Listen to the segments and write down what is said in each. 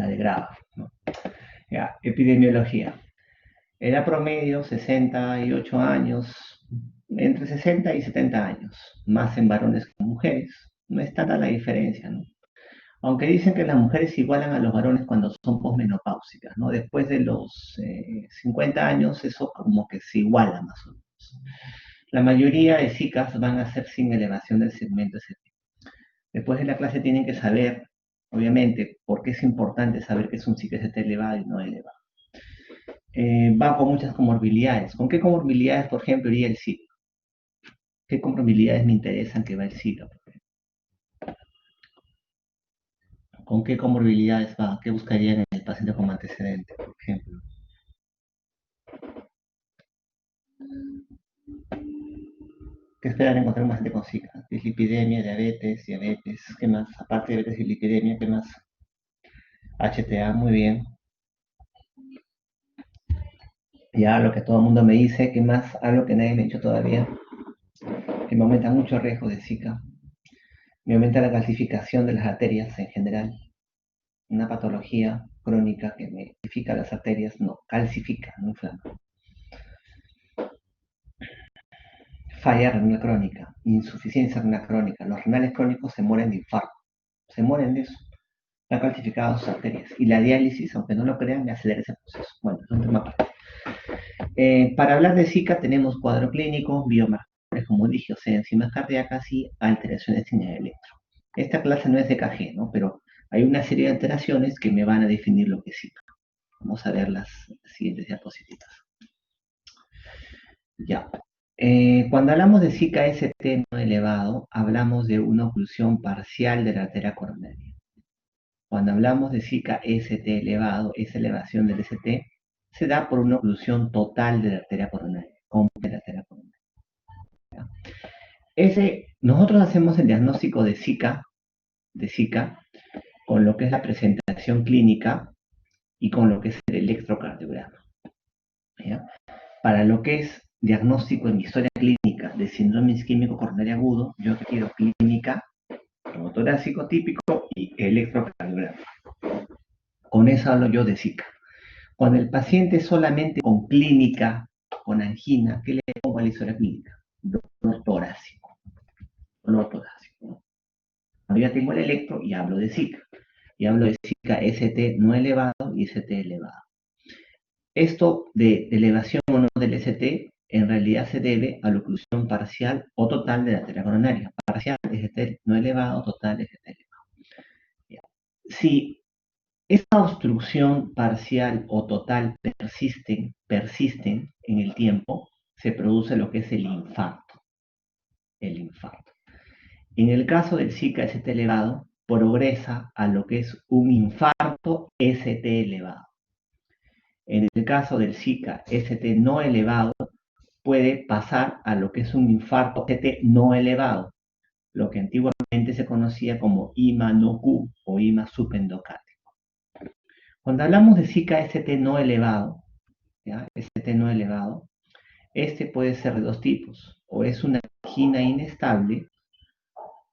la de grado, ¿no? Ya, epidemiología. Edad promedio, 68 años, entre 60 y 70 años, más en varones que en mujeres. No es tanta la diferencia, ¿no? Aunque dicen que las mujeres igualan a los varones cuando son posmenopáusicas, ¿no? Después de los 50 años, eso como que se iguala más o menos. La mayoría de chicas van a ser sin elevación del segmento ST. Después de la clase tienen que saber, obviamente, por qué es importante saber que es un SIC ST elevado y no elevado. Va con muchas comorbilidades. ¿Con qué comorbilidades, por ejemplo, iría el SIC? ¿Qué comorbilidades me interesan que va el SIC? ¿Con qué comorbilidades va? ¿Qué buscarían en el paciente como antecedente, por ejemplo? ¿Qué esperan encontrar un paciente con SICA? Dislipidemia, diabetes, ¿qué más? Aparte de diabetes y dislipidemia, ¿qué más? HTA, muy bien. Ya lo que todo el mundo me dice, ¿qué más? Algo que nadie me ha dicho todavía, que me aumenta mucho el riesgo de Zika. Me aumenta la calcificación de las arterias en general. Una patología crónica que me calcifica las arterias, no, calcifica, no inflama. Falla renal crónica, insuficiencia renal crónica. Los renales crónicos se mueren de infarto, se mueren de eso. Están calcificadas sus arterias. Y la diálisis, aunque no lo crean, me acelera ese proceso. Bueno, es un tema aparte. Para hablar de Zika tenemos cuadro clínico, biomarcadores, como dije, o sea, enzimas cardíacas y alteraciones en el electro. Esta clase no es de KG, ¿no? Pero hay una serie de alteraciones que me van a definir lo que es Zika. Vamos a ver las siguientes diapositivas. Ya. Cuando hablamos de Zika ST no elevado, hablamos de una oclusión parcial de la arteria coronaria. Cuando hablamos de Zika ST elevado, esa elevación del ST se da por una oclusión total de la arteria coronaria, completa de la arteria coronaria. Nosotros hacemos el diagnóstico de Zika con lo que es la presentación clínica y con lo que es el electrocardiograma. ¿Ya? Para lo que es diagnóstico en historia clínica de síndrome isquémico coronario agudo, yo requiero clínica, torácico típico y electrocardiograma. Con eso hablo yo de Zika. Cuando el paciente solamente con clínica, con angina, ¿qué le pongo a la historia clínica? Dolor torácico. Dolor torácico. Cuando ya tengo el electro y hablo de Zika. Y hablo de Zika ST no elevado y ST elevado. Esto de elevación o no del ST en realidad se debe a la oclusión parcial o total de la arteria coronaria. Parcial ST no elevado, total ST elevado. Si esta obstrucción parcial o total persisten en el tiempo, se produce lo que es el infarto. El infarto. En el caso del Zika ST elevado, progresa a lo que es un infarto ST elevado. En el caso del Zika ST no elevado, puede pasar a lo que es un infarto ST no elevado, lo que antiguamente se conocía como IMA no Q o IMA subendocárdico. Cuando hablamos de Zika ST no elevado, ¿ya? ST no elevado, este puede ser de dos tipos, o es una angina inestable,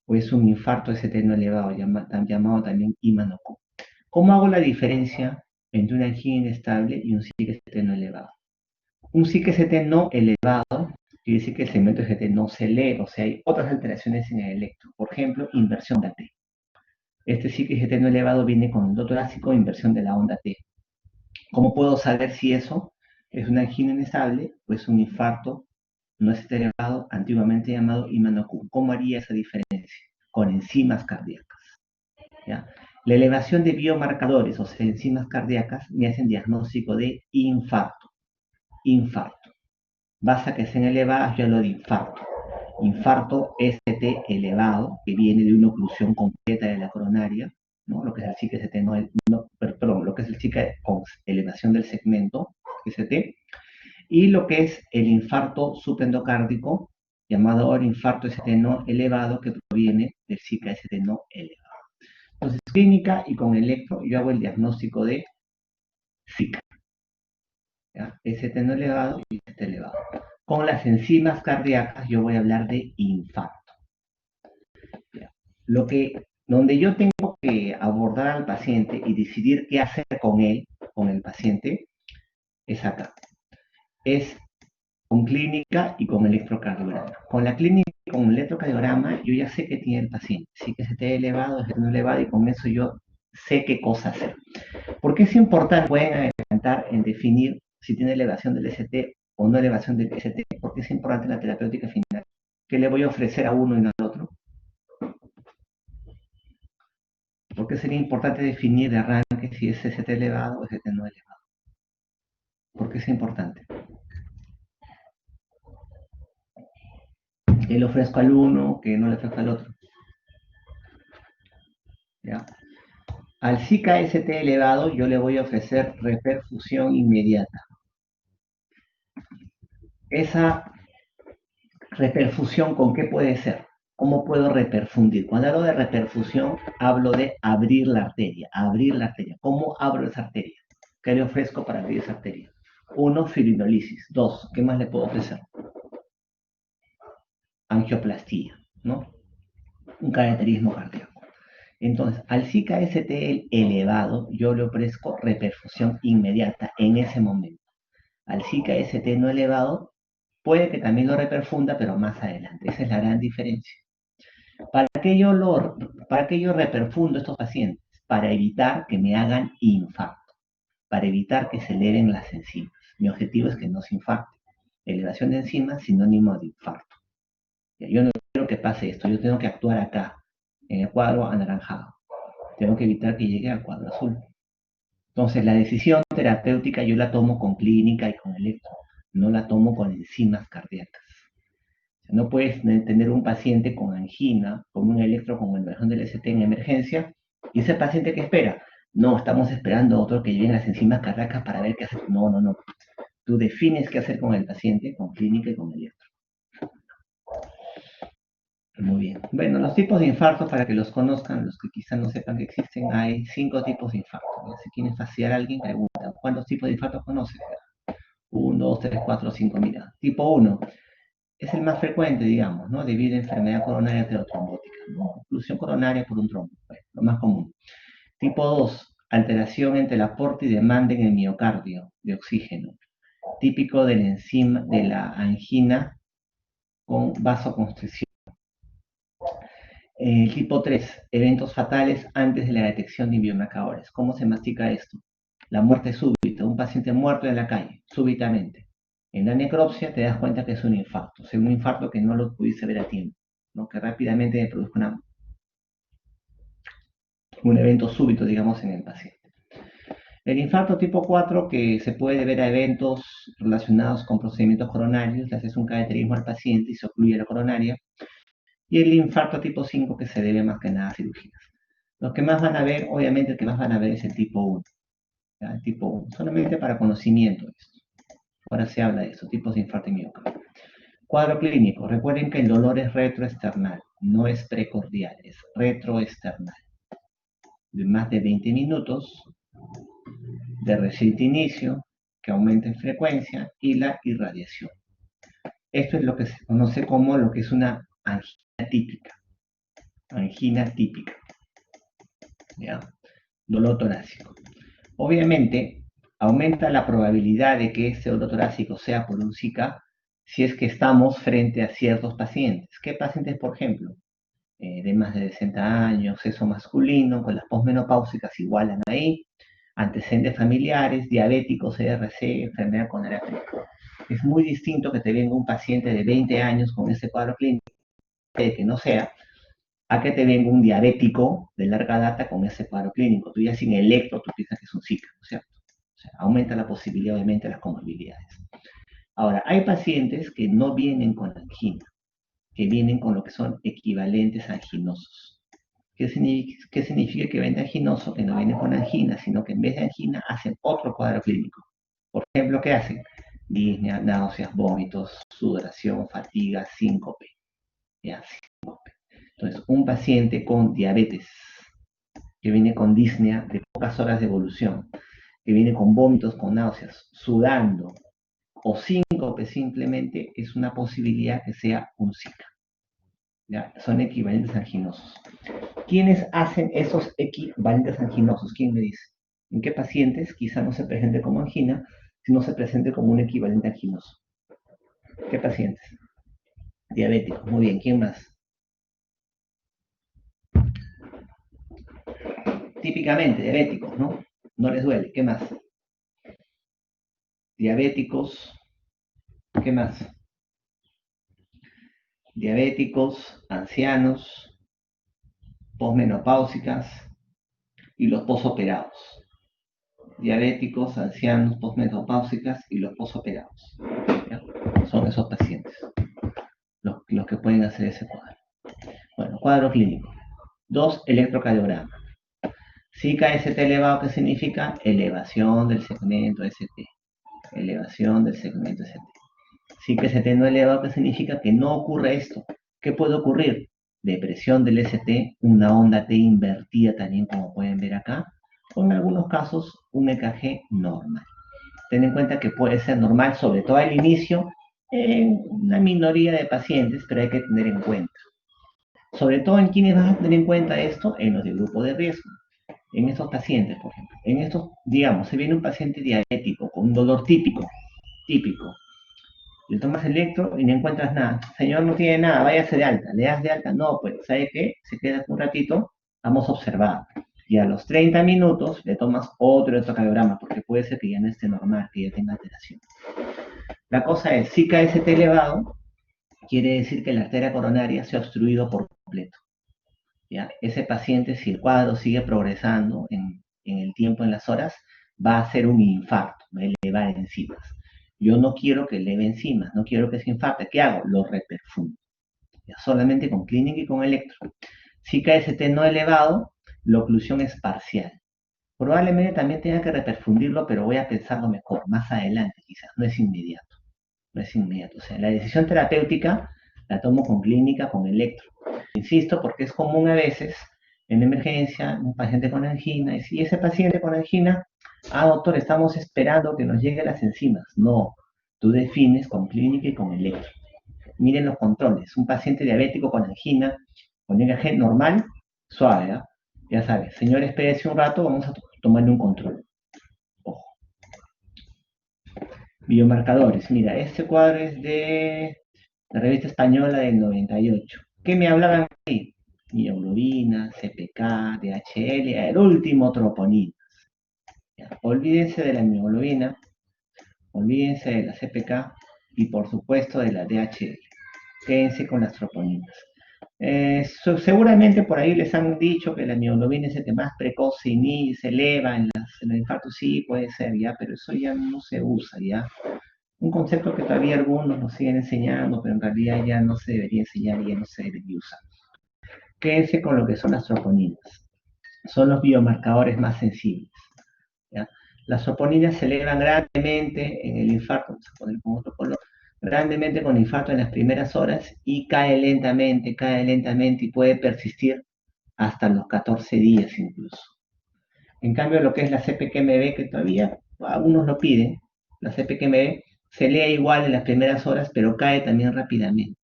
o es un infarto ST no elevado, llamado también IMA no Q. ¿Cómo hago la diferencia entre una angina inestable y un SIC ST no elevado? Un SIC ST no elevado quiere decir que el segmento ST no se lee, o sea, hay otras alteraciones en el electro. Por ejemplo, inversión de T. Este SIC ST no elevado viene con un torácico, inversión de la onda T. ¿Cómo puedo saber si eso es una angina inestable o es un infarto no ST elevado, antiguamente llamado IMA no Q? ¿Cómo haría esa diferencia? Con enzimas cardíacas. ¿Ya? La elevación de biomarcadores, o sea, enzimas cardíacas, me hacen diagnóstico de infarto. Infarto. Basta que sean elevadas, yo hablo de infarto. Infarto ST elevado, que viene de una oclusión completa de la coronaria, ¿no? Lo que es el SIC ST, lo que es el SIC con elevación del segmento ST, y lo que es el infarto subendocárdico, llamado ahora infarto ST no elevado, que proviene del SIC ST no elevado. Entonces, clínica y con electro, yo hago el diagnóstico de Zika. ¿Ya? ST no elevado y ST elevado. Con las enzimas cardíacas yo voy a hablar de infarto. ¿Ya? Donde yo tengo que abordar al paciente y decidir qué hacer con él, con el paciente, es acá. Es con clínica y con electrocardiograma. Con la clínica y con el electrocardiograma, yo ya sé qué tiene el paciente. Si que se esté elevado, es no elevado, y con eso yo sé qué cosa hacer. ¿Por qué es importante? Pueden adelantar en definir si tiene elevación del ST o no elevación del ST, porque es importante en la terapéutica final. ¿Qué le voy a ofrecer a uno y no al otro? ¿Por qué sería importante definir de arranque si es ST elevado o ST no elevado? ¿Por qué es importante? ¿Qué le ofrezco al uno que no le ofrezco al otro? ¿Ya? Al Zika ST elevado yo le voy a ofrecer reperfusión inmediata. Esa reperfusión, ¿con qué puede ser? ¿Cómo puedo reperfundir? Cuando hablo de reperfusión, hablo de abrir la arteria, abrir la arteria. ¿Cómo abro esa arteria? ¿Qué le ofrezco para abrir esa arteria? Uno, fibrinolisis. Dos, ¿qué más le puedo ofrecer? Angioplastía, ¿no? Un cateterismo cardíaco. Entonces, al Zika ST elevado, yo le ofrezco reperfusión inmediata en ese momento. Al Zika ST no elevado, puede que también lo reperfunda, pero más adelante. Esa es la gran diferencia. ¿Para qué yo reperfundo estos pacientes? Para evitar que me hagan infarto, para evitar que se eleven las enzimas. Mi objetivo es que no se infarte. Elevación de enzimas, sinónimo de infarto. Yo no quiero que pase esto, yo tengo que actuar acá, en el cuadro anaranjado. Tengo que evitar que llegue al cuadro azul. Entonces, la decisión terapéutica yo la tomo con clínica y con electro, no la tomo con enzimas cardíacas. No puedes tener un paciente con angina, con un electro, con elevación del ST en emergencia, y ese paciente que espera. No, estamos esperando a otro que lleguen las enzimas cardíacas para ver qué hacer. No, no, no. Tú defines qué hacer con el paciente, con clínica y con electro. Muy bien. Bueno, los tipos de infartos, para que los conozcan, los que quizás no sepan que existen, hay 5 tipos de infartos. Si quieren fastidiar a alguien, pregunta, ¿cuántos tipos de infartos conoces? 1, 2, 3, 4, 5, mira. Tipo 1, es el más frecuente, digamos, ¿no? Debido a enfermedad coronaria aterotrombótica, ¿no? Oclusión coronaria por un trombo, bueno, lo más común. Tipo 2, alteración entre el aporte y demanda en el miocardio de oxígeno, típico de la enzima de la angina con vasoconstricción. Tipo 3, eventos fatales antes de la detección de biomarcadores. ¿Cómo se mastica esto? La muerte súbita, un paciente muerto en la calle, súbitamente. En la necropsia te das cuenta que es un infarto, un infarto que no lo pudiste ver a tiempo, ¿no? Que rápidamente produzca un evento súbito, digamos, en el paciente. El infarto tipo 4, que se puede deber a eventos relacionados con procedimientos coronarios, le haces un cateterismo al paciente y se ocluye la coronaria. Y el infarto tipo 5, que se debe más que nada a cirugías. Los que más van a ver, obviamente el que más van a ver es el tipo 1. ¿Ya? El tipo 1, solamente para conocimiento de esto. Ahora se habla de eso, tipos de infarto y miocardio. Cuadro clínico. Recuerden que el dolor es retroesternal, no es precordial, es retroesternal. De más de 20 minutos, de reciente inicio, que aumenta en frecuencia, y la irradiación. Esto es lo que se conoce como lo que es una angina típica. Angina típica. ¿Ya? Dolor torácico. Obviamente, aumenta la probabilidad de que este dolor torácico sea por un Zika si es que estamos frente a ciertos pacientes. ¿Qué pacientes, por ejemplo? De más de 60 años, sexo masculino, con las posmenopáusicas igualan ahí, antecedentes familiares, diabéticos, CRC, enfermedad coronaria crónica. Es muy distinto que te venga un paciente de 20 años con ese cuadro clínico, que no sea, a que te venga un diabético de larga data con ese cuadro clínico. Tú ya sin electro, tú piensas que es un Zika, ¿no es cierto? O sea, aumenta la posibilidad, obviamente, de las comorbilidades. Ahora, hay pacientes que no vienen con angina, que vienen con lo que son equivalentes anginosos. ¿Qué significa que viene anginoso? Que no viene con angina, sino que en vez de angina hacen otro cuadro clínico. Por ejemplo, ¿qué hacen? Disnea, náuseas, vómitos, sudoración, fatiga, síncope. Ya, síncope. Entonces, un paciente con diabetes, que viene con disnea de pocas horas de evolución, que viene con vómitos, con náuseas, sudando, o síncope simplemente, es una posibilidad que sea un Zika. ¿ya? Son equivalentes anginosos. ¿Quiénes hacen esos equivalentes anginosos? ¿Quién me dice? ¿En qué pacientes quizá no se presente como angina, sino se presente como un equivalente anginoso? ¿Qué pacientes? Diabéticos. Muy bien. ¿Quién más? Típicamente diabéticos, ¿no? No les duele. ¿Qué más? Diabéticos. ¿Qué más? Diabéticos, ancianos, posmenopáusicas y los posoperados. Diabéticos, ancianos, posmenopáusicas y los posoperados. ¿Ya? Son esos pacientes los que pueden hacer ese cuadro. Bueno, cuadro clínico. 2, electrocardiogramas. Si KST elevado, ¿qué significa? Elevación del segmento ST. Elevación del segmento ST. Si KST no elevado, ¿qué significa? Que no ocurre esto. ¿Qué puede ocurrir? Depresión del ST, una onda T invertida también, como pueden ver acá, o en algunos casos un EKG normal. Ten en cuenta que puede ser normal, sobre todo al inicio, en una minoría de pacientes, pero hay que tener en cuenta. Sobre todo en quienes vas a tener en cuenta esto, en los de grupo de riesgo. En estos pacientes, por ejemplo. En estos, digamos, se viene un paciente diabético con un dolor típico. Le tomas electro y no encuentras nada. Señor, no tiene nada, váyase de alta. ¿Le das de alta? No, pues, ¿sabe qué? Se queda un ratito, vamos a observar. Y a los 30 minutos le tomas otro electrocardiograma, porque puede ser que ya no esté normal, que ya tenga alteración. La cosa es, si KST elevado, quiere decir que la arteria coronaria se ha obstruido por completo. ¿Ya? Ese paciente, si el cuadro sigue progresando en el tiempo, en las horas, va a hacer un infarto, va a elevar enzimas. Yo no quiero que eleve enzimas, no quiero que se infarte. ¿Qué hago? Lo reperfundo. ¿Ya? Solamente con clínica y con electro. Si KST no elevado, la oclusión es parcial. Probablemente también tenga que reperfundirlo, pero voy a pensarlo mejor, más adelante quizás, no es inmediato. No es inmediato. O sea, la decisión terapéutica la tomo con clínica, con electro. Insisto, porque es común a veces en emergencia un paciente con angina, y si ese paciente con angina, doctor, estamos esperando que nos lleguen las enzimas. No, tú defines con clínica y con electro. Miren los controles. Un paciente diabético con angina, con EKG normal, suave, ¿eh? Ya sabes, señor, espérese un rato, vamos a tomarle un control. Ojo. Biomarcadores. Mira, este cuadro es de la revista española del 98. ¿Qué me hablaban ahí? Mioglobina, CPK, DHL, el último troponinas. Ya, olvídense de la mioglobina, olvídense de la CPK y por supuesto de la DHL. Quédense con las troponinas. Seguramente por ahí les han dicho que la mioglobina es el que más precoz se eleva en el infarto, sí, puede ser, ya, pero eso ya no se usa, ya. Un concepto que todavía algunos nos siguen enseñando, pero en realidad ya no se debería enseñar y ya no se debería usar. Quédense con lo que son las troponinas. Son los biomarcadores más sensibles. ¿Ya? Las troponinas se elevan grandemente en el infarto, vamos a poner con otro color, grandemente con el infarto en las primeras horas y cae lentamente y puede persistir hasta los 14 días incluso. En cambio, lo que es la CPK-MB, que todavía algunos lo piden, la CPK-MB se lee igual en las primeras horas, pero cae también rápidamente.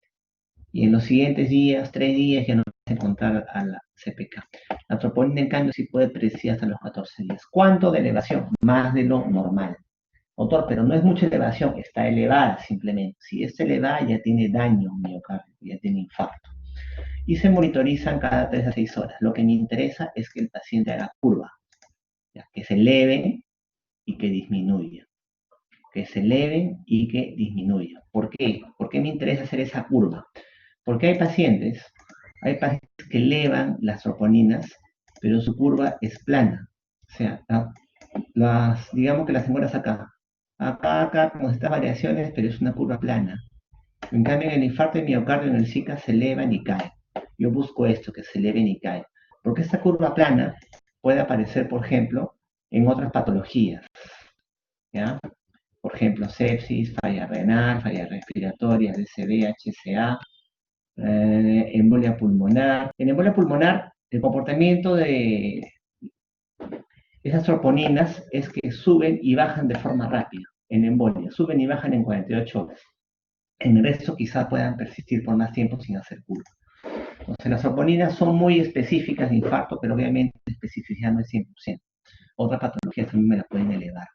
Y en los siguientes días, 3 días, ya no vas a encontrar a la CPK. La troponina, en cambio, sí puede predecir hasta los 14 días. ¿Cuánto de elevación? Más de lo normal. Doctor, pero no es mucha elevación, está elevada simplemente. Si está elevada, ya tiene daño miocardio, ya tiene infarto. Y se monitorizan cada 3 a 6 horas. Lo que me interesa es que el paciente haga curva, ¿ya? Que se eleve y que disminuya. Que se eleve y que disminuya. ¿Por qué? ¿Por qué me interesa hacer esa curva? Porque hay pacientes que elevan las troponinas, pero su curva es plana. O sea, digamos que las encuentras acá. Acá, con estas variaciones, pero es una curva plana. En cambio, en el infarto de miocardio, en el SICA, se elevan y caen. Yo busco esto, que se eleven y caen. Porque esta curva plana puede aparecer, por ejemplo, en otras patologías. ¿Ya? Por ejemplo, sepsis, falla renal, falla respiratoria, DCD, HCA, embolia pulmonar. En embolia pulmonar, el comportamiento de esas troponinas es que suben y bajan de forma rápida. En embolia, suben y bajan en 48 horas. En el resto quizás puedan persistir por más tiempo sin hacer curva. Entonces, las oponinas son muy específicas de infarto, pero obviamente la especificidad no es 100%. Otras patologías también me la pueden elevar.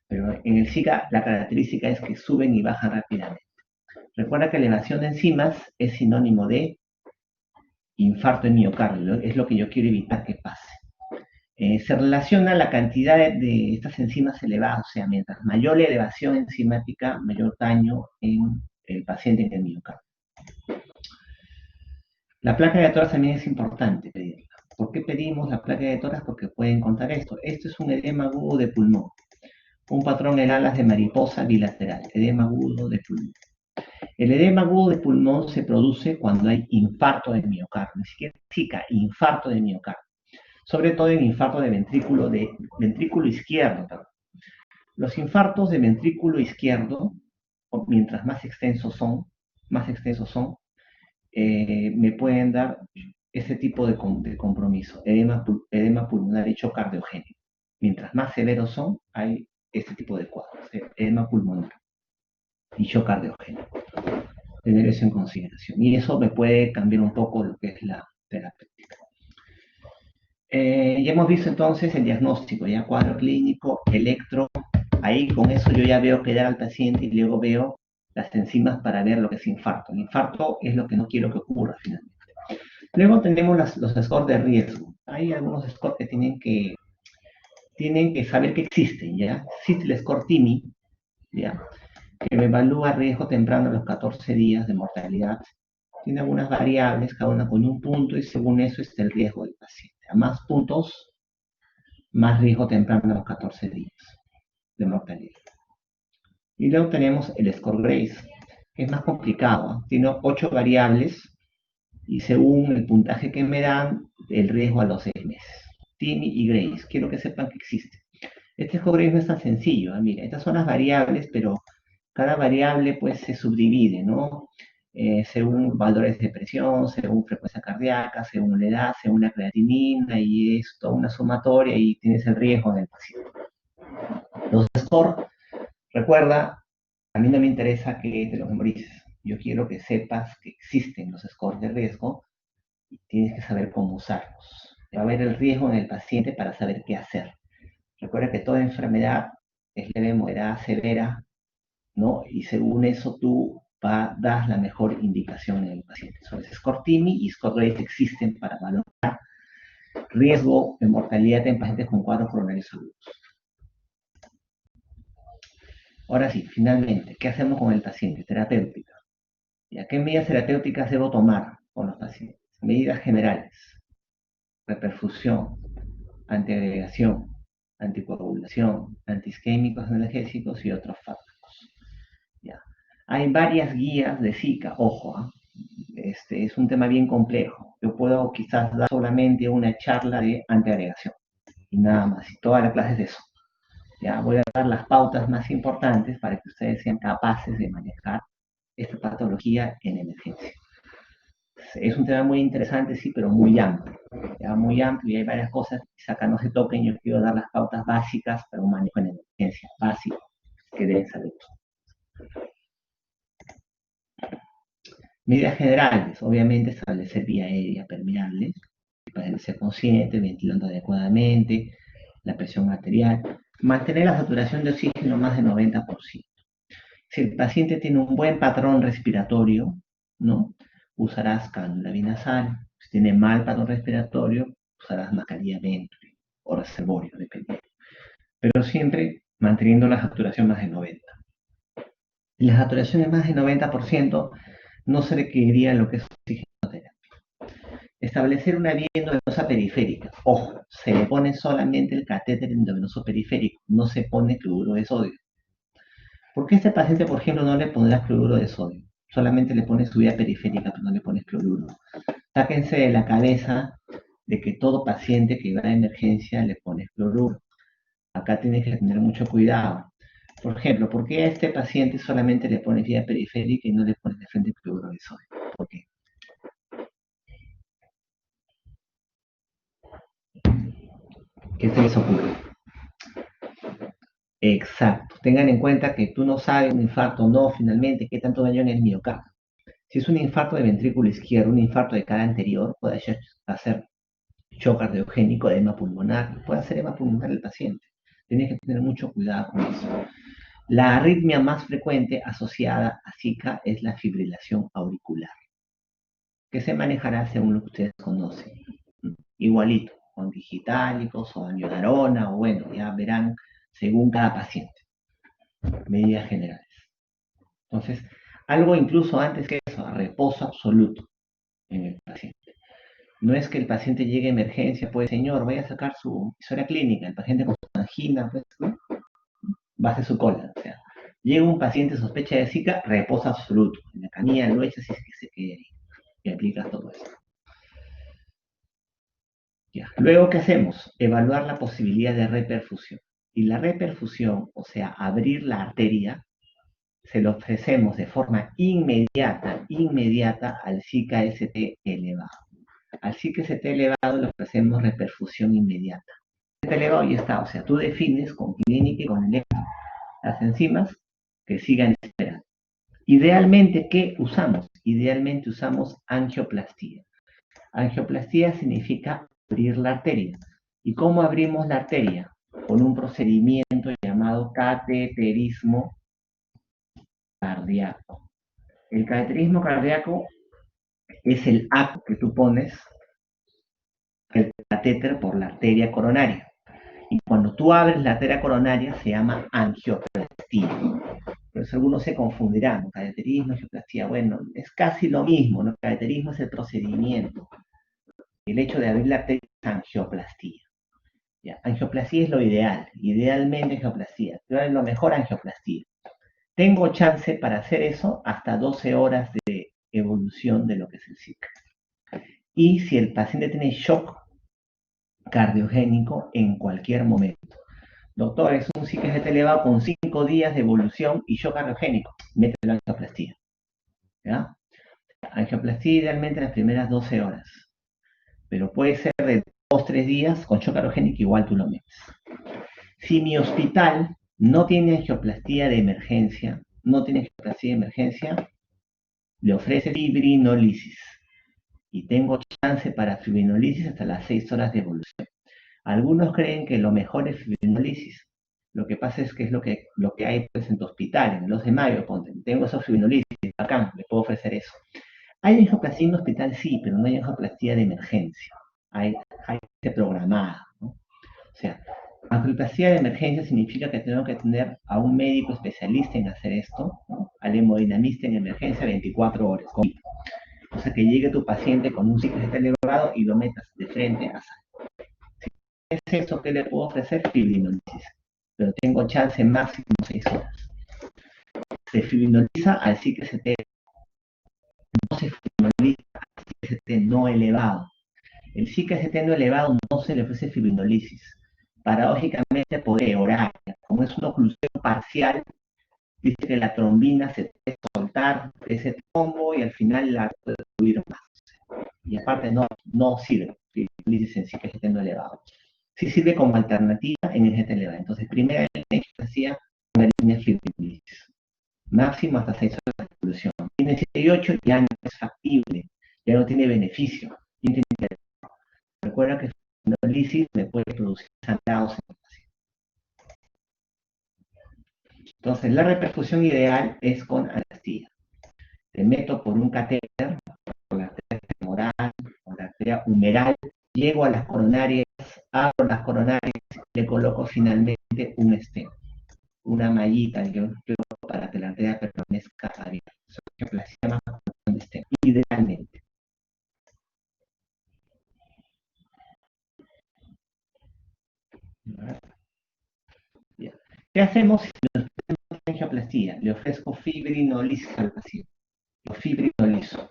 Pero en el Zika la característica es que suben y bajan rápidamente. Recuerda que elevación de enzimas es sinónimo de infarto en miocardio, es lo que yo quiero evitar que pase. Se relaciona la cantidad de estas enzimas elevadas, o sea, mientras mayor la elevación enzimática, mayor daño en el paciente en el miocardio. La placa de toras también es importante pedirla. ¿Por qué pedimos la placa de toras? Porque pueden contar esto. Esto es un edema agudo de pulmón, un patrón en alas de mariposa bilateral, edema agudo de pulmón. El edema agudo de pulmón se produce cuando hay infarto de miocardio, ni siquiera Zika, infarto de miocardio. Sobre todo en infarto de ventrículo izquierdo. Perdón. Los infartos de ventrículo izquierdo, mientras más extensos son, me pueden dar ese tipo de compromiso, edema pulmonar hecho cardiogénico. Mientras más severos son, hay este tipo de cuadros, edema pulmonar y shock cardiogénico. Tener eso en consideración. Y eso me puede cambiar un poco lo que es la terapéutica. Ya hemos visto entonces el diagnóstico, ya cuadro clínico, electro. Ahí con eso yo ya veo quedar al paciente y luego veo las enzimas para ver lo que es infarto. El infarto es lo que no quiero que ocurra finalmente. Luego tenemos los scores de riesgo. Hay algunos scores que tienen que saber que existen, ¿ya? Existe el score TIMI, ¿ya? Que me evalúa riesgo temprano a los 14 días de mortalidad. Tiene algunas variables, cada una con un punto, y según eso está el riesgo del paciente. A más puntos, más riesgo temprano a los 14 días de mortalidad. Y luego tenemos el score GRACE, que es más complicado, ¿eh? Tiene 8 variables, y según el puntaje que me dan, el riesgo a los 6 meses. TIMI y GRACE, quiero que sepan que existe. Este score GRACE no es tan sencillo, ¿eh? Mira, estas son las variables, pero cada variable pues se subdivide, ¿no? Según valores de presión, según frecuencia cardíaca, según la edad, según la creatinina, y es toda una sumatoria y tienes el riesgo del paciente. Los scores, recuerda, a mí no me interesa que te los memorices. Yo quiero que sepas que existen los scores de riesgo y tienes que saber cómo usarlos. Va a ver el riesgo en el paciente para saber qué hacer. Recuerda que toda enfermedad es leve, moderada, severa, ¿no? Y según eso tú das la mejor indicación en el paciente. Entonces, score TIMI y score GRACE existen para valorar riesgo de mortalidad en pacientes con cuadros coronarios agudos. Ahora sí, finalmente, ¿qué hacemos con el paciente? Terapéutica. ¿Y qué medidas terapéuticas debo tomar con los pacientes? Medidas generales. Reperfusión, antiagregación, anticoagulación, antiisquémicos analgésicos y otros fármacos. ¿Ya? Hay varias guías de Zika, ojo, es un tema bien complejo. Yo puedo quizás dar solamente una charla de antiagregación y nada más, y toda la clase es de eso. Ya voy a dar las pautas más importantes para que ustedes sean capaces de manejar esta patología en emergencia. Es un tema muy interesante, sí, pero muy amplio. Ya muy amplio y hay varias cosas que quizá acá no se toquen. Yo quiero dar las pautas básicas para un manejo en emergencia, básico, que deben saber. Medidas generales, obviamente establecer vía aérea permeable, para ser consciente, ventilando adecuadamente, la presión arterial, mantener la saturación de oxígeno más del 90%. Si el paciente tiene un buen patrón respiratorio, ¿no? Usarás cánula binasal. Si tiene mal patrón respiratorio, usarás mascarilla Venturi o reservorio, dependiendo. Pero siempre manteniendo la saturación más del 90%. Y la saturación es más del 90%, no se requeriría lo que es oxigenoterapia. Establecer una vía endovenosa periférica. Ojo, se le pone solamente el catéter endovenoso periférico, no se pone cloruro de sodio. ¿Por qué a este paciente, por ejemplo, no le pondrás cloruro de sodio? Solamente le pones su vía periférica, pero no le pones cloruro. Sáquense de la cabeza de que todo paciente que va a emergencia le pones cloruro. Acá tienes que tener mucho cuidado. Por ejemplo, ¿por qué a este paciente solamente le pones vía periférica y no le pones de frente cloruro de sodio? ¿Por qué? ¿Qué se les ocurre? Exacto. Tengan en cuenta que tú no sabes un infarto o no, finalmente, qué tanto daño en el miocardio. Si es un infarto de ventrículo izquierdo, un infarto de cara anterior, puede hacer shock cardiogénico, edema pulmonar, puede hacer edema pulmonar el paciente. Tienes que tener mucho cuidado con eso. La arritmia más frecuente asociada a Zika es la fibrilación auricular, que se manejará según lo que ustedes conocen. Igualito, con digitálicos o amiodarona, o bueno, ya verán según cada paciente, medidas generales. Entonces, algo incluso antes que eso, reposo absoluto en el paciente. No es que el paciente llegue a emergencia, pues señor, vaya a sacar su historia clínica, el paciente con su angina, pues, ¿no? Va a hacer su cola. O sea, llega un paciente sospecha de Zika, reposo absoluto. En la camilla lo echas y se quede ahí. Y aplicas todo eso. Ya. Luego, ¿qué hacemos? Evaluar la posibilidad de reperfusión. Y la reperfusión, o sea, abrir la arteria, se lo ofrecemos de forma inmediata al Zika ST elevado. Al Zika ST elevado le ofrecemos reperfusión inmediata. ST elevado ya está, o sea, tú defines con clínica y con electro las enzimas que sigan esperando. Idealmente, ¿qué usamos? Idealmente usamos angioplastía. Angioplastía significa abrir la arteria. ¿Y cómo abrimos la arteria? Con un procedimiento llamado cateterismo cardíaco. El cateterismo cardíaco es el acto que tú pones el catéter por la arteria coronaria. Y cuando tú abres la arteria coronaria se llama angioplastía. Por eso algunos se confundirán, cateterismo, angioplastía. Bueno, es casi lo mismo, ¿no? Cateterismo es el procedimiento. El hecho de abrir la arteria es angioplastía. ¿Ya? Angioplastía es lo ideal, idealmente angioplastía, pero es lo mejor angioplastía. Tengo chance para hacer eso hasta 12 horas de evolución de lo que es el Zika. Y si el paciente tiene shock cardiogénico en cualquier momento. Doctor, es un Zika elevado con 5 días de evolución y shock cardiogénico. Mételo en angioplastía. ¿Ya? Angioplastía idealmente en las primeras 12 horas. Pero puede ser de 2-3 días con shock cardiogénico, igual tú lo metes. Si mi hospital no tiene angioplastía de emergencia, le ofrece fibrinolisis. Y tengo chance para fibrinolisis hasta las 6 horas de evolución. Algunos creen que lo mejor es fibrinolisis. Lo que pasa es que es lo que hay pues, en tu hospital, en el 2 de mayo, ponte. Tengo esos fibrinolisis, acá, le puedo ofrecer eso. ¿Hay angioplastía en un hospital? Sí, pero no hay angioplastía de emergencia. Hay programada, ¿no? O sea, angioplastía de emergencia significa que tengo que tener a un médico especialista en hacer esto, ¿no? Al hemodinamista en emergencia 24 horas. O sea, que llegue tu paciente con un ciclo elevado y lo metas de frente a sala. Si es eso que le puedo ofrecer, fibrinolisis. Pero tengo chance máximo 6 horas. Se fibrinoliza al ciclo ST, no se fibrinoliza al ciclo ST no elevado. El ciclo ST no elevado no se le ofrece fibrinolisis. Paradójicamente, por horaria, como es una oclusión parcial, dice que la trombina se puede soltar ese trombo y al final la puede subir más. Y aparte no sirve fibrinolisis en ciclo ST no elevado. Sí sirve como alternativa en el ST elevado. Entonces, primera línea hacía una línea fibrinolisis. Máximo hasta 6 horas de evolución. Tiene 7 y 8 ya no es factible, ya no tiene beneficio. Recuerda que la fibrinolisis me puede producir sangrados en el paciente. Entonces, la reperfusión ideal es con anestesía. Te meto por un catéter, por la arteria femoral, por la arteria humeral, llego a las coronarias, abro las coronarias, le coloco finalmente un stent, una mallita para que la arteria permanezca abierta. Eso es lo que se llama un stent, idealmente. ¿Qué hacemos si nos tenemos angioplastía? Le ofrezco fibrinolisis al paciente. Lo fibrinolizo.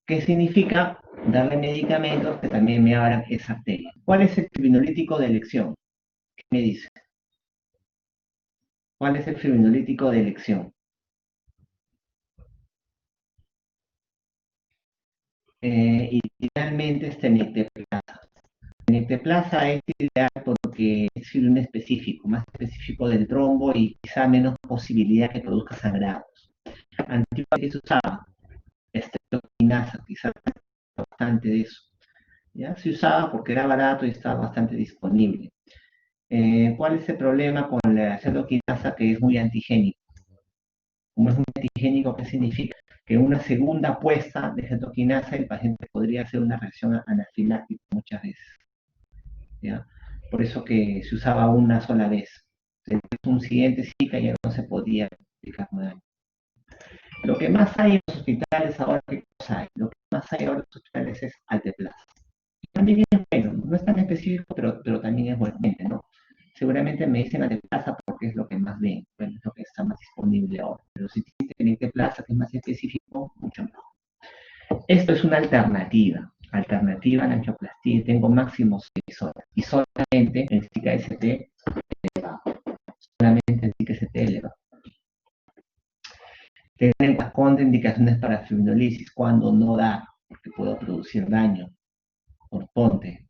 ¿Qué significa? Darle medicamentos que también me abran esa arteria. ¿Cuál es el fibrinolítico de elección? ¿Qué me dice? ¿Cuál es el fibrinolítico de elección? Idealmente es tenecteplasa. Tenecteplasa es ideal porque es fibrin específico, más específico del trombo y quizá menos posibilidad que produzca sangrados. Antiguamente se usaba quinasa, quizás bastante de eso. ¿Ya? Se usaba porque era barato y estaba bastante disponible. ¿Cuál es el problema con la cetoquinasa? Que es muy antigénico. Como es muy antigénico, ¿qué significa? Que en una segunda puesta de cetoquinasa el paciente podría hacer una reacción anafiláctica muchas veces. ¿Ya? Por eso que se usaba una sola vez. Entonces, un siguiente Zika ya no se podía aplicar nuevamente. Lo que más hay en los hospitales ahora, ¿qué cosa hay? Lo que más hay ahora en los hospitales es Alteplast. También es bueno, no es tan específico, pero también es bueno, ¿no? Seguramente me dicen Alteplast porque es lo que más ven, bueno, es lo que está más disponible ahora. Pero si tienen Alteplast, que es más específico, mucho mejor. Esto es una alternativa a la angioplastia. Tengo máximo 6 horas y solamente en Zika ST elevado. Solamente en Zika ST elevado. Tener en cuenta contraindicaciones para fibrinolisis cuando no da, porque puedo producir daño. Por ponte,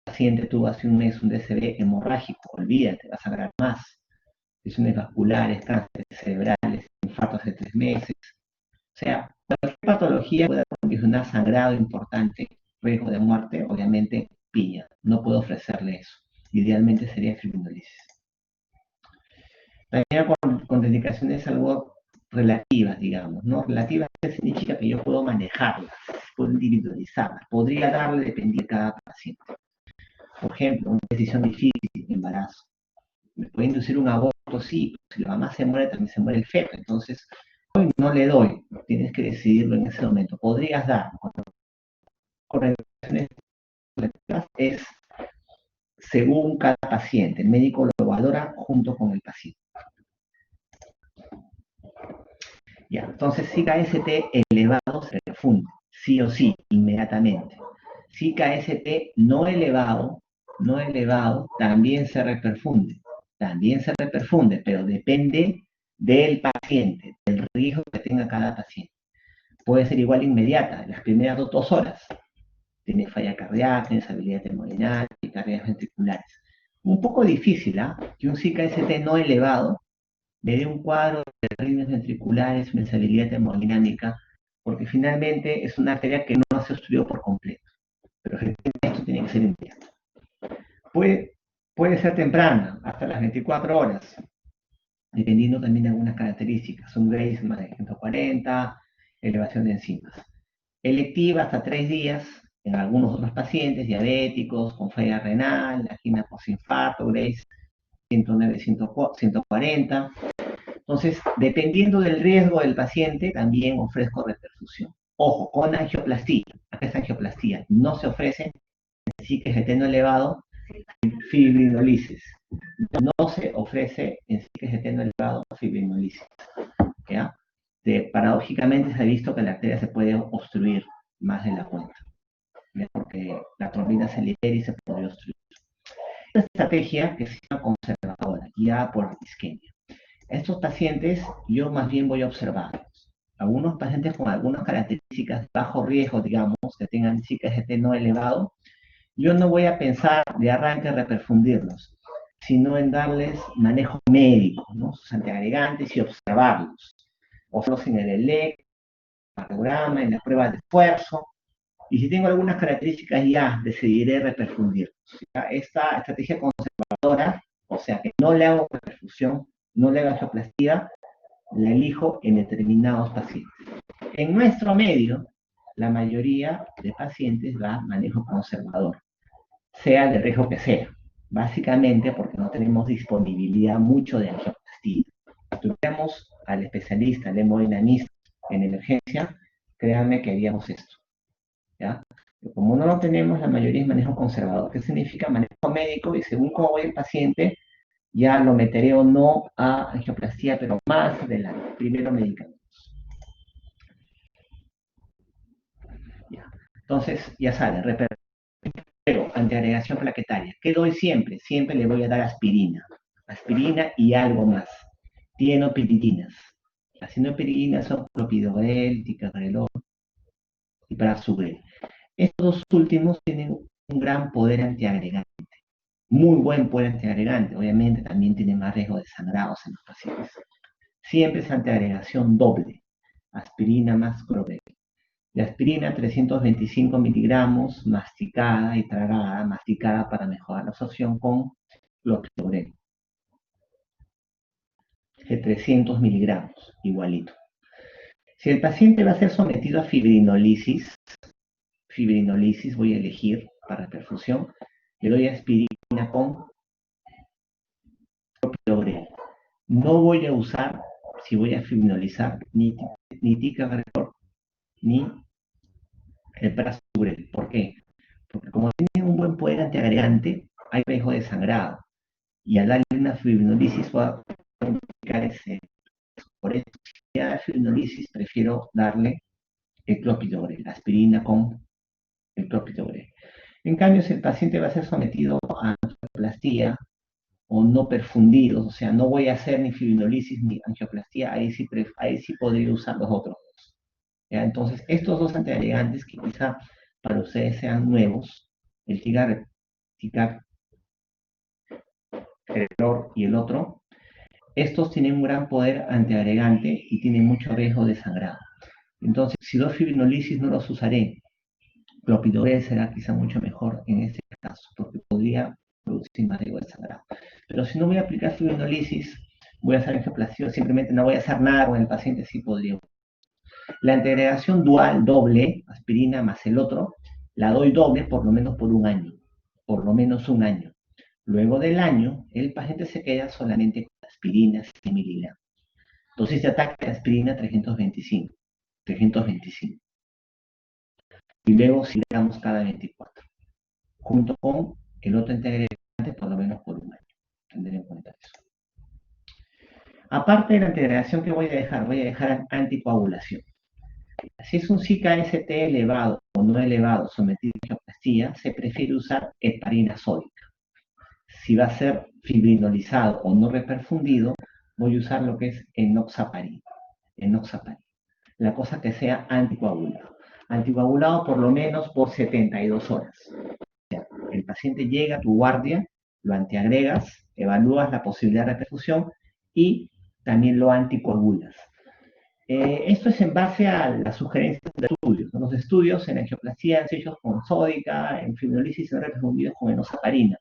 paciente tuvo hace un mes un DCB hemorrágico, olvídate, vas a ganar más. Lesiones vasculares, cánceres cerebrales, infartos de 3 meses. O sea, cualquier patología puede condicionar sangrado importante, riesgo de muerte, obviamente piña. No puedo ofrecerle eso. Idealmente sería fibrinolisis. También con contraindicaciones algo relativas, digamos, ¿no? Relativas significa que yo puedo manejarlas, puedo individualizarlas, podría darle dependiendo de cada paciente. Por ejemplo, una decisión difícil, embarazo. Me puede inducir un aborto, sí, pero si la mamá se muere, también se muere el feto. Entonces, hoy no le doy, tienes que decidirlo en ese momento. Podrías dar, con relaciones es según cada paciente. El médico lo valora junto con el paciente. Ya, entonces si KST elevado se refunde, sí o sí, inmediatamente. Si KST no elevado, también se reperfunde. También se reperfunde, pero depende del paciente, del riesgo que tenga cada paciente. Puede ser igual inmediata, las primeras 2 horas. Tiene falla cardíaca, inestabilidad hemodinámica y cargas ventriculares. Un poco difícil, ¿ah? Que un CKST no elevado le dé un cuadro de arritmias ventriculares, una inestabilidad hemodinámica, porque finalmente es una arteria que no se obstruyó por completo. Pero esto tiene que ser inmediato. Puede ser temprana, hasta las 24 horas, dependiendo también de algunas características. Un Grace más de 140, elevación de enzimas. Electiva hasta 3 días en algunos otros pacientes diabéticos, con falla renal, angina postinfarto, Grace 109, 140. Entonces, dependiendo del riesgo del paciente, también ofrezco reperfusión. Ojo, con angioplastía, acá es angioplastía, no se ofrece, sí que es eteno elevado, fibrinolisis. No se ofrece en sí que es eteno elevado, fibrinolisis. ¿Ya? Paradójicamente se ha visto que la arteria se puede obstruir más de la cuenta, ¿ya? Porque la trombina se libera y se puede obstruir. Esta estrategia que se llama conservadora, guiada por isquemia. Estos pacientes yo más bien voy a observarlos. Algunos pacientes con algunas características de bajo riesgo, digamos, que tengan CKGT no elevado, yo no voy a pensar de arranque reperfundirlos, sino en darles manejo médico, ¿no? Sus antiagregantes y observarlos. Observarlos en el ELEC, en el programa, en las pruebas de esfuerzo, y si tengo algunas características ya decidiré reperfundirlos. Esta estrategia conservadora, o sea que no le hago reperfusión, no le hago angioplastía, la elijo en determinados pacientes. En nuestro medio, la mayoría de pacientes va a manejo conservador, sea de riesgo que sea, básicamente porque no tenemos disponibilidad mucho de angioplastía. Si tuviéramos al especialista, al hemodinamista en emergencia, créanme que haríamos esto, ¿ya? Pero como no lo tenemos, la mayoría es manejo conservador. ¿Qué significa manejo médico? Y según cómo voy el paciente, ya lo meteré o no a angioplastía, pero más adelante. Primero medicamentos. Ya. Entonces, ya sale, pero antiagregación plaquetaria. ¿Qué doy siempre? Siempre le voy a dar aspirina. Aspirina y algo más. Tienopiridinas. Las tienopiridinas son clopidogrel, ticagrelor y prasugrel. Estos dos últimos tienen un gran poder antiagregante. Muy buen poder antiagregante. Obviamente también tiene más riesgo de sangrados en los pacientes. Siempre es antiagregación doble. Aspirina más clopidogrel. De aspirina, 325 miligramos, masticada y tragada, masticada para mejorar la absorción con clopidogrel, de 300 miligramos, igualito. Si el paciente va a ser sometido a fibrinolisis, voy a elegir para perfusión, le doy aspirina con clopidogrel. No voy a usar, si voy a fibrinolizar, ni ticagrelor, ni el prasugrel. ¿Por qué? Porque como tiene un buen poder antiagregante, hay riesgo de sangrado. Y al darle una fibrinolisis va a complicar ese. Por eso, si hay fibrinolisis, prefiero darle el clopidogrel, aspirina con el clopidogrel. En cambio, si el paciente va a ser sometido a angioplastía o no perfundidos, o sea, no voy a hacer ni fibrinolisis ni angioplastía, ahí sí podría usar los otros dos. ¿Ya? Entonces, estos dos antiagregantes que quizá para ustedes sean nuevos, el ticagrelor y el otro, estos tienen un gran poder antiagregante y tienen mucho riesgo de sangrado. Entonces, si dos fibrinolisis no los usaré, clopidogrel será quizá mucho mejor en este caso, porque podría producir más riesgo de sangrado. Pero si no voy a aplicar fibrinolisis, voy a hacer angioplastia, simplemente no voy a hacer nada con el paciente, sí podría. La integración dual, doble, aspirina más el otro, la doy doble por lo menos por un año, por lo menos un año. Luego del año, el paciente se queda solamente con aspirina 100 miligramos. Dosis de ataque de aspirina 325. Y luego sigamos cada 24, junto con el otro integrante por lo menos por un año. Tener en cuenta eso. Aparte de la integración que voy a dejar anticoagulación. Si es un CKST elevado o no elevado sometido a angioplastia, se prefiere usar heparina sódica. Si va a ser fibrinolizado o no reperfundido, voy a usar lo que es enoxaparin. La cosa que sea anticoagulado. Anticoagulado por lo menos por 72 horas. El paciente llega a tu guardia, lo antiagregas, evalúas la posibilidad de reperfusión y también lo anticoagulas. Esto es en base a las sugerencias de estudios. Los estudios en angioplastia han sido con sódica, en fibrinolisis no reperfundidos con enoxaparina.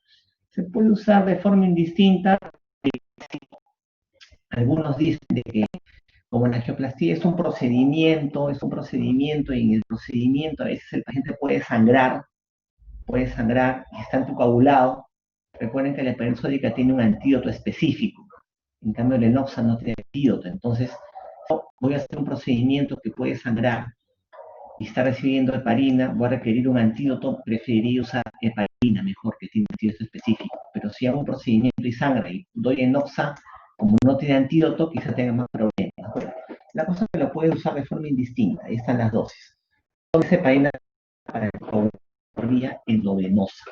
Se puede usar de forma indistinta. Algunos dicen de que como la angioplastia es un procedimiento, y en el procedimiento a veces el paciente puede sangrar y está anticoagulado. Recuerden que la heparina sódica tiene un antídoto específico. En cambio, el enoxa no tiene antídoto. Entonces, voy a hacer un procedimiento que puede sangrar y está recibiendo heparina, voy a requerir un antídoto, preferiría usar heparina mejor, que tiene un antídoto específico. Pero si hago un procedimiento y sangra y doy enoxa, como no tiene antídoto, quizá tenga más problemas. Bueno, la cosa es que lo puede usar de forma indistinta. Ahí están las dosis. Dosis heparina para por vía endovenosa.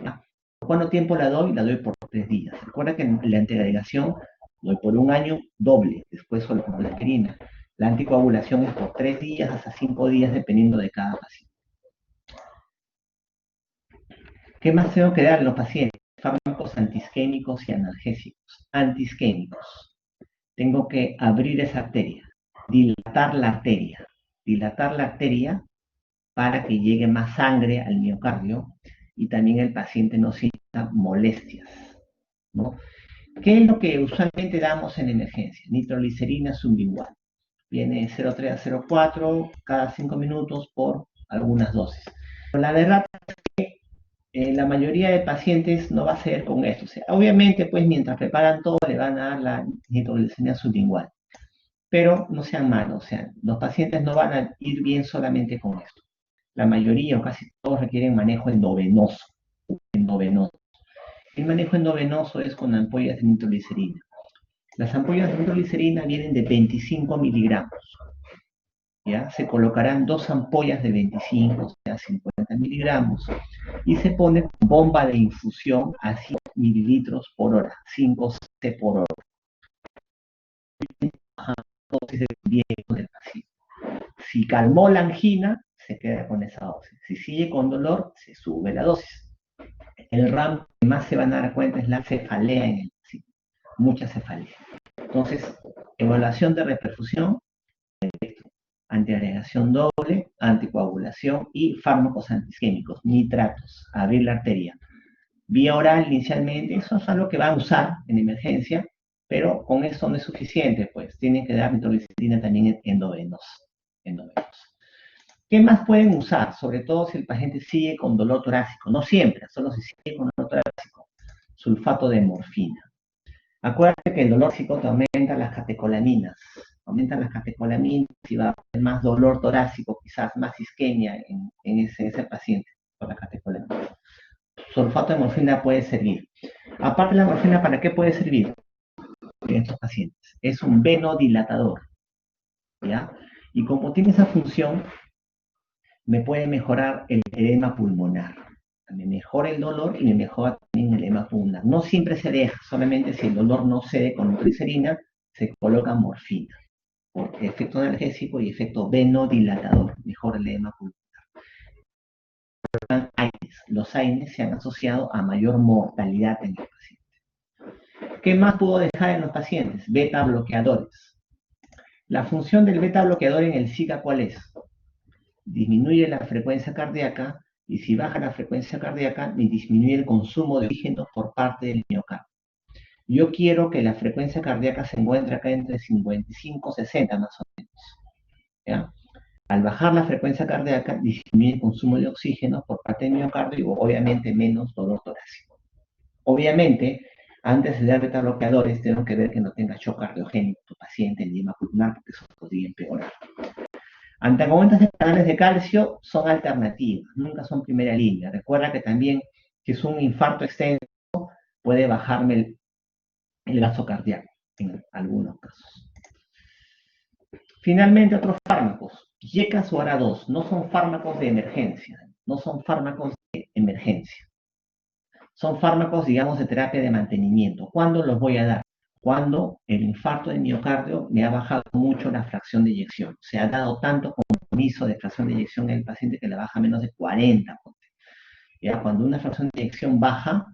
¿Ya? ¿Cuánto tiempo la doy? La doy por 3 días. Recuerda que en la antiagregación doy por un año doble, después solo con la aspirina. La anticoagulación es por 3 días hasta 5 días, dependiendo de cada paciente. ¿Qué más tengo que dar a los pacientes? Fármacos antiisquémicos y analgésicos. Antiisquémicos. Tengo que abrir esa arteria, dilatar la arteria para que llegue más sangre al miocardio y también el paciente no sienta molestias, ¿no? ¿Qué es lo que usualmente damos en emergencia? Nitroglicerina sublingual. Viene 0,3 a 0,4 cada 5 minutos por algunas dosis. Pero la verdad es que la mayoría de pacientes no va a ser con esto. O sea, obviamente, pues mientras preparan todo, le van a dar la nitroglicerina sublingual. Pero no sean malos, o sea, los pacientes no van a ir bien solamente con esto. La mayoría o casi todos requieren manejo endovenoso. El manejo endovenoso es con ampollas de nitroglicerina. Las ampollas de nitroglicerina vienen de 25 miligramos. ¿Ya? Se colocarán 2 ampollas de 25, o sea, 50 miligramos, y se pone bomba de infusión a 5 mililitros por hora, 5 C por hora. Dosis de del paciente. Si calmó la angina, se queda con esa dosis. Si sigue con dolor, se sube la dosis. El RAM que más se van a dar cuenta es la cefalea en el paciente. Mucha cefalea. Entonces, evaluación de reperfusión, antiagregación doble, anticoagulación y fármacos antiisquémicos, nitratos, abrir la arteria. Vía oral inicialmente, eso es algo que van a usar en emergencia, pero con eso no es suficiente, pues tienen que dar nitroglicerina también endovenosa. ¿Qué más pueden usar? Sobre todo si el paciente sigue con dolor torácico, no siempre, solo si sigue con dolor torácico, sulfato de morfina. Acuérdate que el dolor torácico te aumenta las catecolaminas, y va a haber más dolor torácico, quizás más isquemia en ese paciente por la catecolamina. Sulfato de morfina puede servir. Aparte de la morfina, ¿para qué puede servir en estos pacientes? Es un venodilatador, ¿ya? Y como tiene esa función, me puede mejorar el edema pulmonar. Me mejora el dolor y me mejora también el edema pulmonar. No siempre se deja, solamente si el dolor no cede con glicerina, se coloca morfina, por efecto analgésico y efecto venodilatador, mejora el edema pulmonar. Los AINES se han asociado a mayor mortalidad en el paciente. ¿Qué más puedo dejar en los pacientes? Beta bloqueadores. La función del beta bloqueador en el Zika, ¿cuál es? Disminuye la frecuencia cardíaca, y si baja la frecuencia cardíaca, disminuye el consumo de oxígeno por parte del miocardio. Yo quiero que la frecuencia cardíaca se encuentre acá entre 55 y 60 más o menos, ¿ya? Al bajar la frecuencia cardíaca, disminuye el consumo de oxígeno por parte del miocardio y obviamente menos dolor torácico. Obviamente, antes de dar beta bloqueadores, tengo que ver que no tenga shock cardiogénico tu paciente, el edema pulmonar, porque eso podría empeorar. Antagonistas de canales de calcio son alternativas, nunca son primera línea. Recuerda que también, si es un infarto extenso, puede bajarme el gasto cardíaco en algunos casos. Finalmente, otros fármacos, YECAS o ARA2, no son fármacos de emergencia, son fármacos, digamos, de terapia de mantenimiento. ¿Cuándo los voy a dar? Cuando el infarto de miocardio me ha bajado mucho la fracción de eyección. Se ha dado tanto compromiso de fracción de eyección en el paciente que la baja a menos de 40. ¿Ya? Cuando una fracción de eyección baja,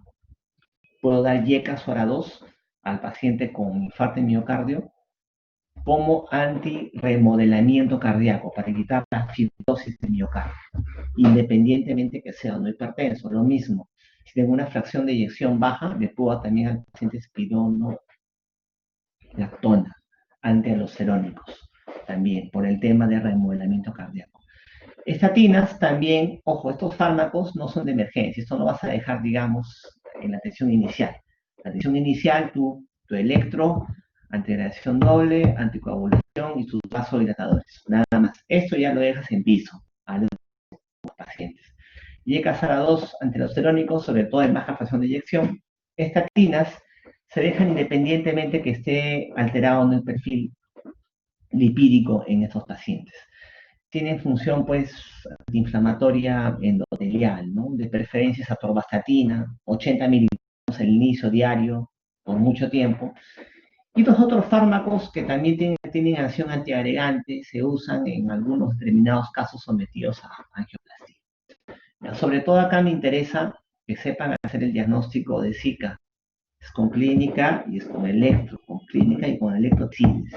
puedo dar YECAS o ARA2 al paciente con infarto de miocardio como antirremodelamiento cardíaco para evitar la fibrosis de miocardio, independientemente que sea no hipertenso. Lo mismo, si tengo una fracción de eyección baja, le puedo también al paciente espironolactona, antialocerónicos, también por el tema de remodelamiento cardíaco. Estatinas también, ojo, estos fármacos no son de emergencia, esto no vas a dejar, digamos, en la atención inicial. La atención inicial, tu electro, antiagregación doble, anticoagulación y sus vasodilatadores, nada más. Esto ya lo dejas en piso a los pacientes. YECAS ARA2 antialocerónicos, sobre todo en baja fracción de eyección. Estatinas se dejan independientemente que esté alterado en el perfil lipídico en estos pacientes. Tienen función, pues, antiinflamatoria endotelial, ¿no? De preferencia es atorvastatina, 80 miligramos al inicio diario, por mucho tiempo. Y los otros fármacos que también tienen acción antiagregante se usan en algunos determinados casos sometidos a angioplastía. Sobre todo acá me interesa que sepan hacer el diagnóstico de Zika. Es con clínica y es con electro, con clínica y con electrotides.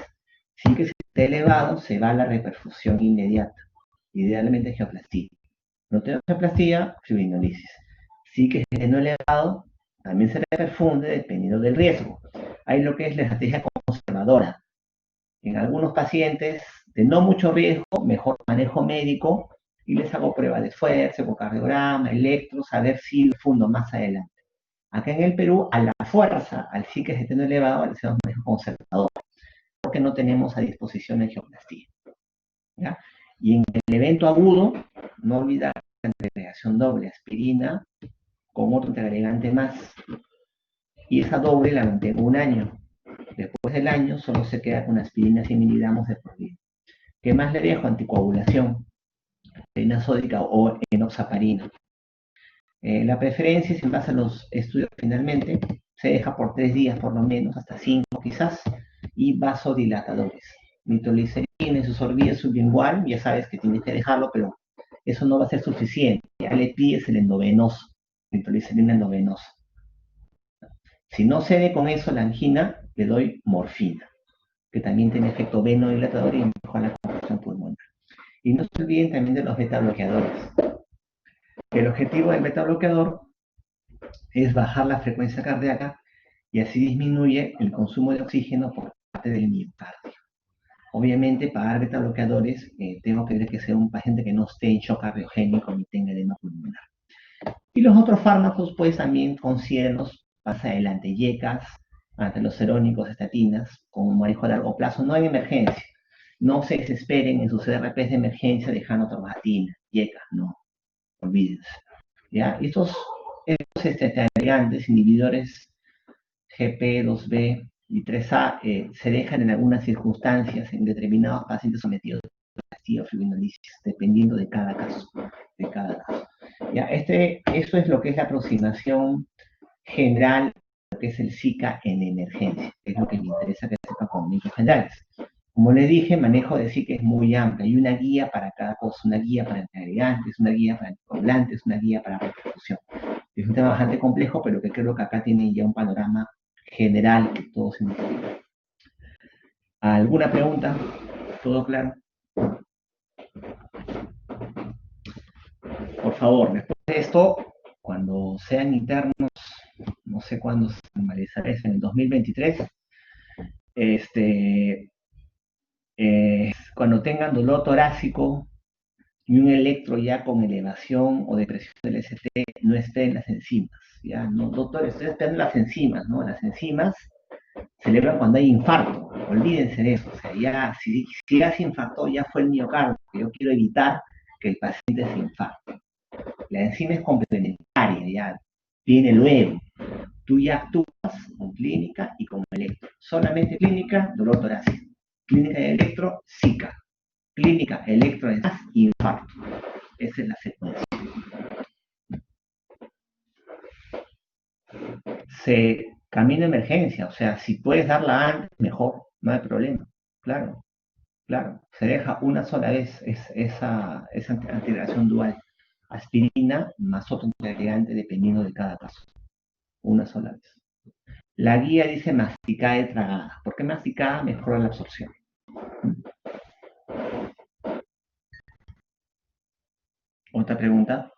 Sin que esté elevado, se va a la reperfusión inmediata, idealmente angioplastía. No tengo angioplastía, fibrinolisis. Sí que esté no elevado, también se reperfunde dependiendo del riesgo. Hay lo que es la estrategia conservadora. En algunos pacientes de no mucho riesgo, mejor manejo médico y les hago prueba de esfuerzo, ecocardiograma, electros, a ver si fundo más adelante. Acá en el Perú, a la fuerza, al sí que esté no elevado, le hacemos manejo conservador, porque no tenemos a disposición angioplastía. ¿Ya? Y en el evento agudo, no olvidar la antiagregación doble, aspirina, con otro antiagregante más. Y esa doble la mantengo un año. Después del año solo se queda con aspirina 100 miligramos de por día. ¿Qué más le dejo? Anticoagulación, aspirina sódica o enoxaparina. La preferencia, si en base a los estudios finalmente, se deja por 3 días por lo menos, hasta 5 quizás, y vasodilatadores. Nitroglicerina y su sorbida sublingual, ya sabes que tienes que dejarlo, pero eso no va a ser suficiente. Ya le pides el endovenoso, nitroglicerina endovenosa. Si no cede con eso la angina, le doy morfina, que también tiene efecto venodilatador y mejora la contracción pulmonar. Y no se olviden también de los beta bloqueadores. El objetivo del beta bloqueador es bajar la frecuencia cardíaca y así disminuye el consumo de oxígeno por parte del miocardio. Obviamente, para dar beta bloqueadores, tengo que ver que sea un paciente que no esté en shock cardiogénico ni tenga edema pulmonar. Y los otros fármacos, pues también considérenlos más adelante, yecas, antilocerónicos, estatinas, como manejo a largo plazo, no en emergencia. No se desesperen en sus CRPs de emergencia dejando torbatina, yecas, no, olvídense. ¿Ya? Estos agregantes, inhibidores GP, 2B y 3A, se dejan en algunas circunstancias en determinados pacientes sometidos a castillo fibrinolisis, dependiendo de cada caso. De cada caso. Ya, esto es lo que es la aproximación general de lo que es el Zika en emergencia, que es lo que me interesa que sepan con médicos generales. Como les dije, manejo de Zika es muy amplio. Hay una guía para cada cosa, una guía para antiagregantes, una guía para anticoagulantes, una guía para repercusión. Es un tema bastante complejo, pero que creo que acá tienen ya un panorama general que todos entienden. ¿Alguna pregunta? ¿Todo claro? Por favor, después de esto, cuando sean internos, no sé cuándo se normalizará eso, en el 2023, cuando tengan dolor torácico y un electro ya con elevación o depresión del ST, no esté en las enzimas. Ya, no, doctor, estoy esperando las enzimas, ¿no? Las enzimas se celebran cuando hay infarto, olvídense de eso. O sea, ya, si ya se infartó, ya fue el miocardio. Yo quiero evitar que el paciente se infarte. La enzima es complementaria, ya viene luego. Tú ya actúas con clínica y con electro. Solamente clínica, dolor torácico. Clínica de electro, Zika. Clínica, electro, infarto. Esa es la secuencia. Se camina emergencia, o sea, si puedes darla antes, mejor, no hay problema. Claro, claro. Se deja una sola vez esa antireacción dual. Aspirina más otro antiagregante dependiendo de cada caso. Una sola vez. La guía dice masticada y tragada. ¿Por qué masticada? Mejora la absorción. ¿Otra pregunta?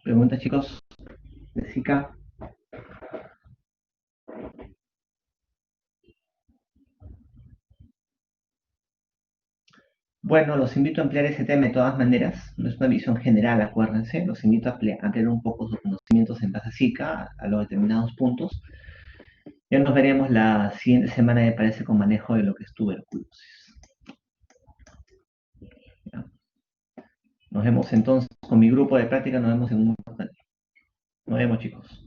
¿Preguntas, chicos? ¿De Zika? Bueno, los invito a ampliar ese tema de todas maneras. No es una visión general, acuérdense. Los invito a ampliar un poco sus conocimientos en base a Zika, a los determinados puntos. Ya nos veremos la siguiente semana, me parece, con manejo de lo que es tuberculosis. ¿Ya? Nos vemos entonces con mi grupo de práctica, nos vemos en un... Nos vemos, chicos.